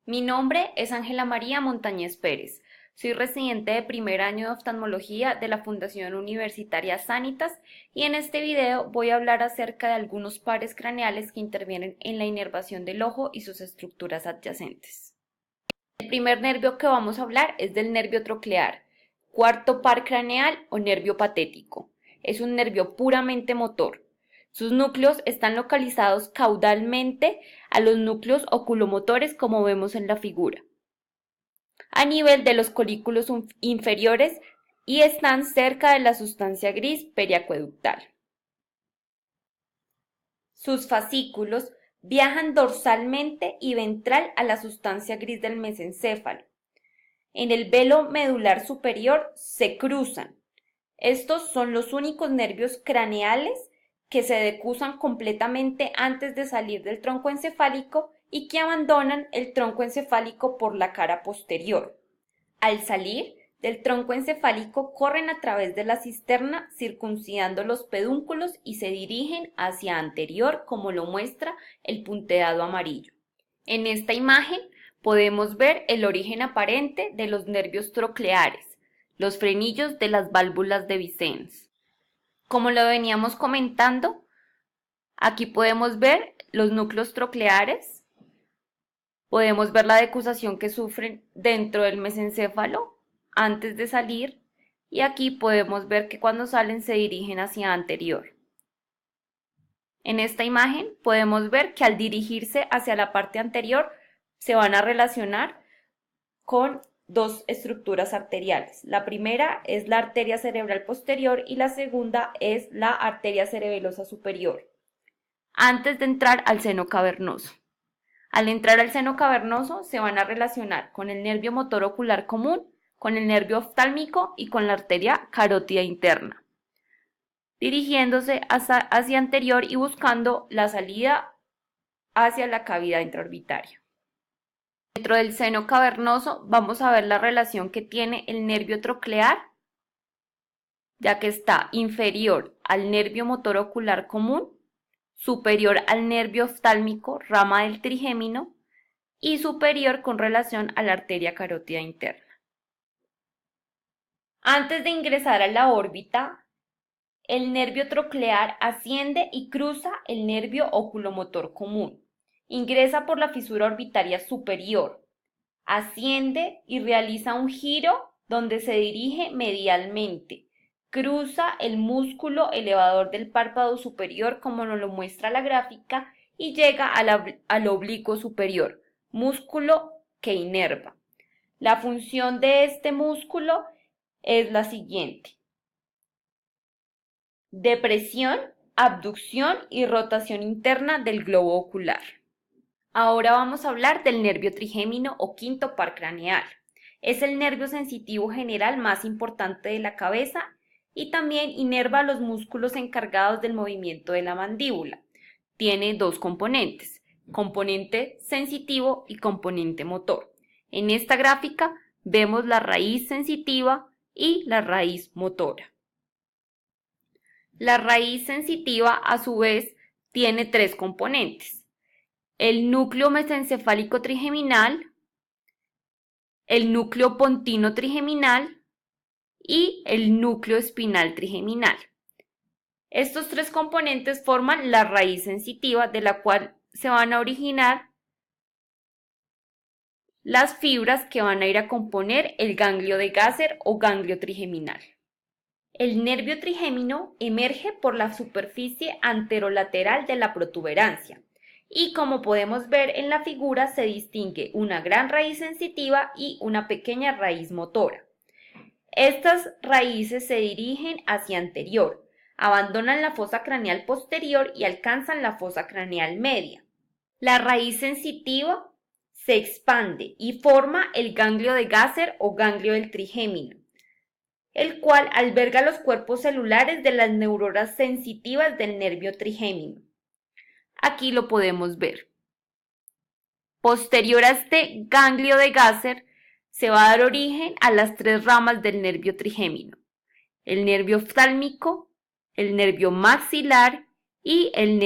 Mi nombre es Ángela María Montañez Pérez. Soy residente de primer año de oftalmología de la Fundación Universitaria Sanitas y en este video voy a hablar acerca de algunos pares craneales que intervienen en la inervación del ojo y sus estructuras adyacentes. El primer nervio que vamos a hablar es del nervio troclear, cuarto par craneal o nervio patético. Es un nervio puramente motor. Sus núcleos están localizados caudalmente a los núcleos oculomotores como vemos en la figura, a nivel de los colículos inferiores y están cerca de la sustancia gris periacueductal. Sus fascículos viajan dorsalmente y ventral a la sustancia gris del mesencéfalo. En el velo medular superior se cruzan. Estos son los únicos nervios craneales que se decusan completamente antes de salir del tronco encefálico y que abandonan el tronco encefálico por la cara posterior. Al salir del tronco encefálico corren a través de la cisterna circuncidando los pedúnculos y se dirigen hacia anterior como lo muestra el punteado amarillo. En esta imagen podemos ver el origen aparente de los nervios trocleares, los frenillos de las válvulas de Vicens. Como lo veníamos comentando, aquí podemos ver los núcleos trocleares, podemos ver la decusación que sufren dentro del mesencéfalo antes de salir y aquí podemos ver que cuando salen se dirigen hacia anterior. En esta imagen podemos ver que al dirigirse hacia la parte anterior se van a relacionar con dos estructuras arteriales. La primera es la arteria cerebral posterior y la segunda es la arteria cerebelosa superior, antes de entrar al seno cavernoso. Al entrar al seno cavernoso se van a relacionar con el nervio motor ocular común, con el nervio oftálmico y con la arteria carótida interna, dirigiéndose hacia anterior y buscando la salida hacia la cavidad intraorbitaria. Dentro del seno cavernoso vamos a ver la relación que tiene el nervio troclear, ya que está inferior al nervio motor ocular común, superior al nervio oftálmico, rama del trigémino, y superior con relación a la arteria carótida interna. Antes de ingresar a la órbita, el nervio troclear asciende y cruza el nervio oculomotor común. Ingresa por la fisura orbitaria superior, asciende y realiza un giro donde se dirige medialmente. Cruza el músculo elevador del párpado superior como nos lo muestra la gráfica y llega al oblicuo superior, músculo que inerva. La función de este músculo es la siguiente: depresión, abducción y rotación interna del globo ocular. Ahora vamos a hablar del nervio trigémino o quinto par craneal. Es el nervio sensitivo general más importante de la cabeza y también inerva los músculos encargados del movimiento de la mandíbula. Tiene dos componentes, componente sensitivo y componente motor. En esta gráfica vemos la raíz sensitiva y la raíz motora. La raíz sensitiva a su vez tiene tres componentes: el núcleo mesencefálico trigeminal, el núcleo pontino trigeminal y el núcleo espinal trigeminal. Estos tres componentes forman la raíz sensitiva de la cual se van a originar las fibras que van a ir a componer el ganglio de Gasser o ganglio trigeminal. El nervio trigémino emerge por la superficie anterolateral de la protuberancia. Y como podemos ver en la figura se distingue una gran raíz sensitiva y una pequeña raíz motora. Estas raíces se dirigen hacia anterior, abandonan la fosa craneal posterior y alcanzan la fosa craneal media. La raíz sensitiva se expande y forma el ganglio de Gasser o ganglio del trigémino, el cual alberga los cuerpos celulares de las neuronas sensitivas del nervio trigémino. Aquí lo podemos ver. Posterior a este ganglio de Gasser se va a dar origen a las tres ramas del nervio trigémino: el nervio oftálmico, el nervio maxilar y el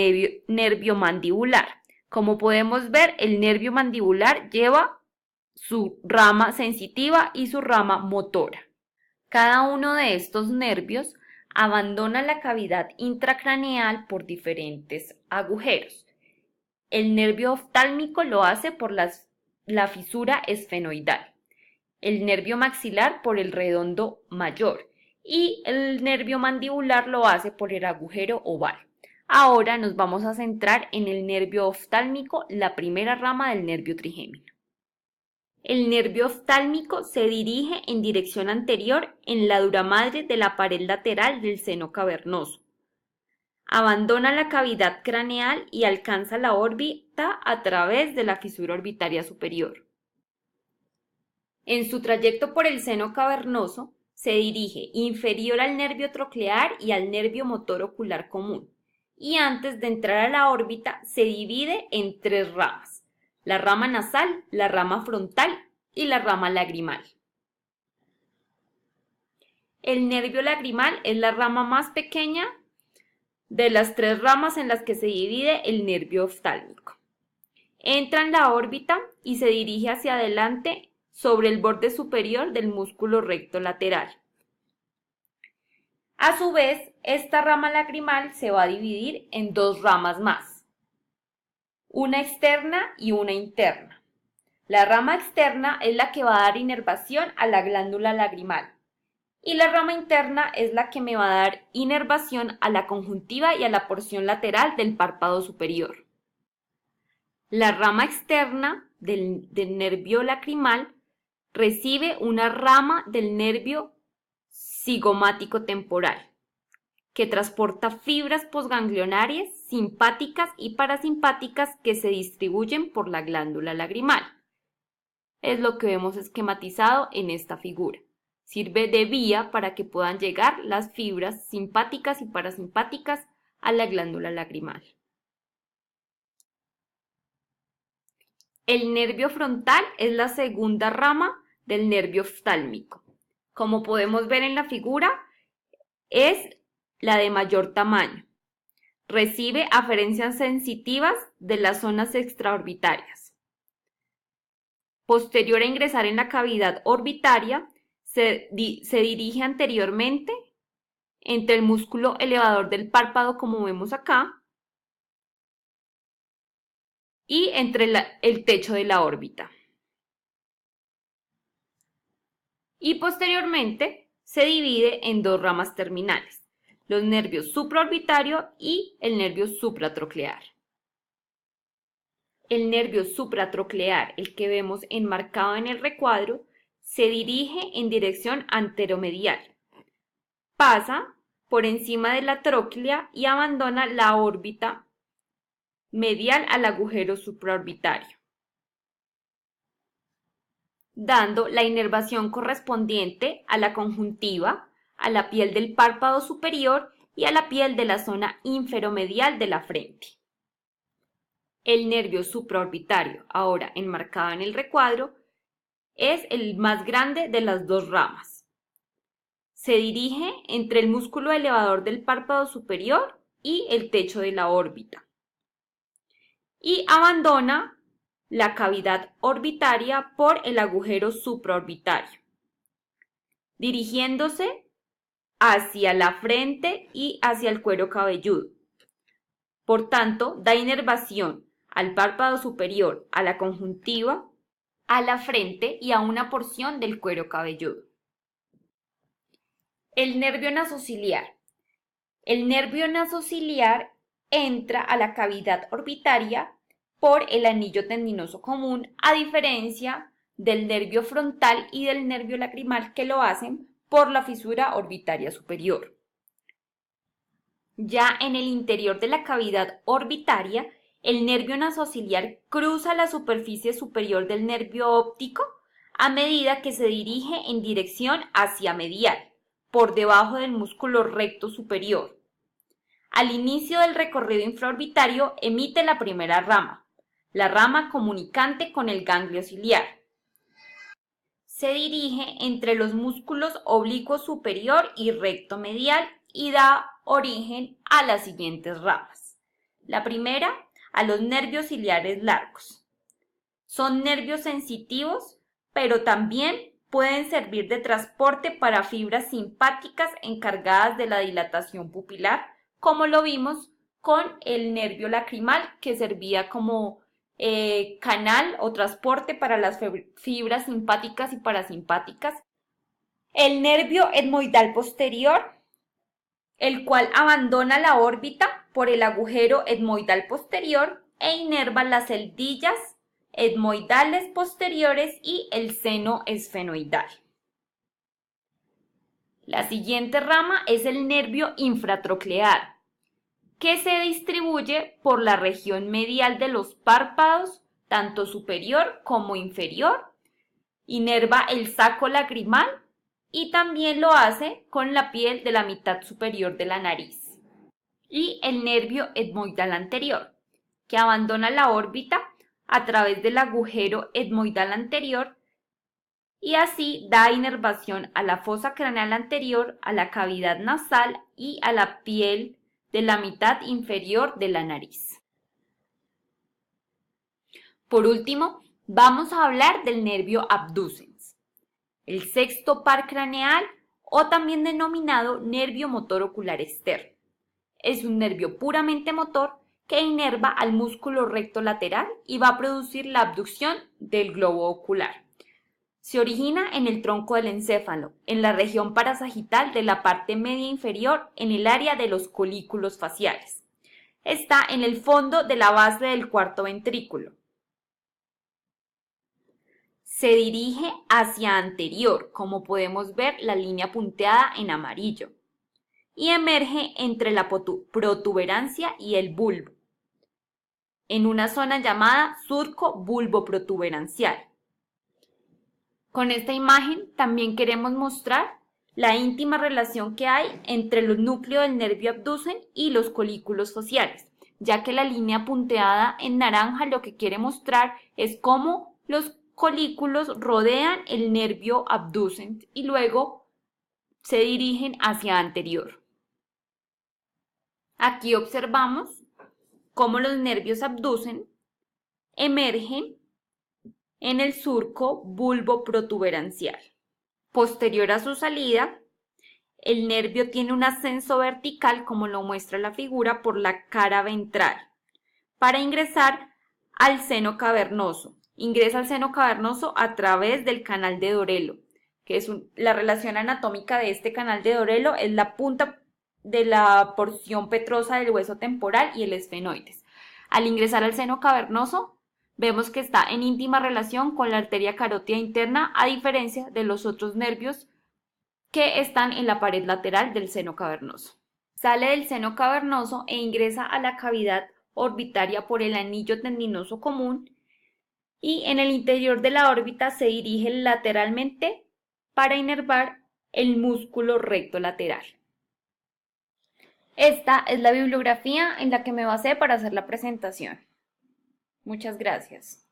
nervio mandibular. Como podemos ver, el nervio mandibular lleva su rama sensitiva y su rama motora. Cada uno de estos nervios abandona la cavidad intracraneal por diferentes agujeros. El nervio oftálmico lo hace por la fisura esfenoidal, el nervio maxilar por el redondo mayor y el nervio mandibular lo hace por el agujero oval. Ahora nos vamos a centrar en el nervio oftálmico, la primera rama del nervio trigémino. El nervio oftálmico se dirige en dirección anterior en la dura madre de la pared lateral del seno cavernoso. Abandona la cavidad craneal y alcanza la órbita a través de la fisura orbitaria superior. En su trayecto por el seno cavernoso, se dirige inferior al nervio troclear y al nervio motor ocular común, y antes de entrar a la órbita se divide en tres ramas: la rama nasal, la rama frontal y la rama lagrimal. El nervio lagrimal es la rama más pequeña de las tres ramas en las que se divide el nervio oftálmico. Entra en la órbita y se dirige hacia adelante sobre el borde superior del músculo recto lateral. A su vez, esta rama lagrimal se va a dividir en dos ramas más, una externa y una interna. La rama externa es la que va a dar inervación a la glándula lagrimal y la rama interna es la que me va a dar inervación a la conjuntiva y a la porción lateral del párpado superior. La rama externa del nervio lacrimal recibe una rama del nervio cigomático temporal, que transporta fibras posganglionarias simpáticas y parasimpáticas que se distribuyen por la glándula lagrimal. Es lo que vemos esquematizado en esta figura. Sirve de vía para que puedan llegar las fibras simpáticas y parasimpáticas a la glándula lagrimal. El nervio frontal es la segunda rama del nervio oftálmico. Como podemos ver en la figura, es la de mayor tamaño. Recibe aferencias sensitivas de las zonas extraorbitarias. Posterior a ingresar en la cavidad orbitaria, se dirige anteriormente entre el músculo elevador del párpado, como vemos acá, y entre el techo de la órbita. Y posteriormente se divide en dos ramas terminales, los nervios supraorbitario y el nervio supratroclear. El nervio supratroclear, el que vemos enmarcado en el recuadro, se dirige en dirección anteromedial. Pasa por encima de la tróclea y abandona la órbita medial al agujero supraorbitario, dando la inervación correspondiente a la conjuntiva, a la piel del párpado superior y a la piel de la zona inferomedial de la frente. El nervio supraorbitario, ahora enmarcado en el recuadro, es el más grande de las dos ramas. Se dirige entre el músculo elevador del párpado superior y el techo de la órbita. Y abandona la cavidad orbitaria por el agujero supraorbitario, dirigiéndose hacia la frente y hacia el cuero cabelludo. Por tanto, da inervación al párpado superior, a la conjuntiva, a la frente y a una porción del cuero cabelludo. El nervio nasociliar. El nervio nasociliar entra a la cavidad orbitaria por el anillo tendinoso común, a diferencia del nervio frontal y del nervio lacrimal, que lo hacen por la fisura orbitaria superior. Ya en el interior de la cavidad orbitaria, el nervio nasociliar cruza la superficie superior del nervio óptico a medida que se dirige en dirección hacia medial, por debajo del músculo recto superior. Al inicio del recorrido infraorbitario emite la primera rama, la rama comunicante con el ganglio ciliar. Se dirige entre los músculos oblicuo superior y recto medial y da origen a las siguientes ramas. La primera, a los nervios ciliares largos. Son nervios sensitivos pero también pueden servir de transporte para fibras simpáticas encargadas de la dilatación pupilar, como lo vimos con el nervio lacrimal, que servía como canal o transporte para las fibras simpáticas y parasimpáticas. El nervio etmoidal posterior, el cual abandona la órbita por el agujero etmoidal posterior e inerva las celdillas etmoidales posteriores y el seno esfenoidal. La siguiente rama es el nervio infratroclear, que se distribuye por la región medial de los párpados, tanto superior como inferior, inerva el saco lagrimal y también lo hace con la piel de la mitad superior de la nariz. Y el nervio etmoidal anterior, que abandona la órbita a través del agujero etmoidal anterior y así da inervación a la fosa craneal anterior, a la cavidad nasal y a la piel de la mitad inferior de la nariz. Por último, vamos a hablar del nervio abducens, el sexto par craneal o también denominado nervio motor ocular externo. Es un nervio puramente motor que inerva al músculo recto lateral y va a producir la abducción del globo ocular. Se origina en el tronco del encéfalo, en la región parasagital de la parte media inferior, en el área de los colículos faciales. Está en el fondo de la base del cuarto ventrículo. Se dirige hacia anterior, como podemos ver la línea punteada en amarillo, y emerge entre la protuberancia y el bulbo, en una zona llamada surco bulboprotuberancial. Con esta imagen también queremos mostrar la íntima relación que hay entre los núcleos del nervio abducen y los colículos faciales, ya que la línea punteada en naranja lo que quiere mostrar es cómo los colículos rodean el nervio abducens y luego se dirigen hacia anterior. Aquí observamos cómo los nervios abducen emergen en el surco bulboprotuberancial. Posterior a su salida, el nervio tiene un ascenso vertical, como lo muestra la figura, por la cara ventral, para ingresar al seno cavernoso. Ingresa al seno cavernoso a través del canal de Dorelo, que es la relación anatómica de este canal de Dorelo es la punta de la porción petrosa del hueso temporal y el esfenoides. Al ingresar al seno cavernoso, vemos que está en íntima relación con la arteria carótida interna, a diferencia de los otros nervios que están en la pared lateral del seno cavernoso. Sale del seno cavernoso e ingresa a la cavidad orbitaria por el anillo tendinoso común y en el interior de la órbita se dirige lateralmente para inervar el músculo recto lateral. Esta es la bibliografía en la que me basé para hacer la presentación. Muchas gracias.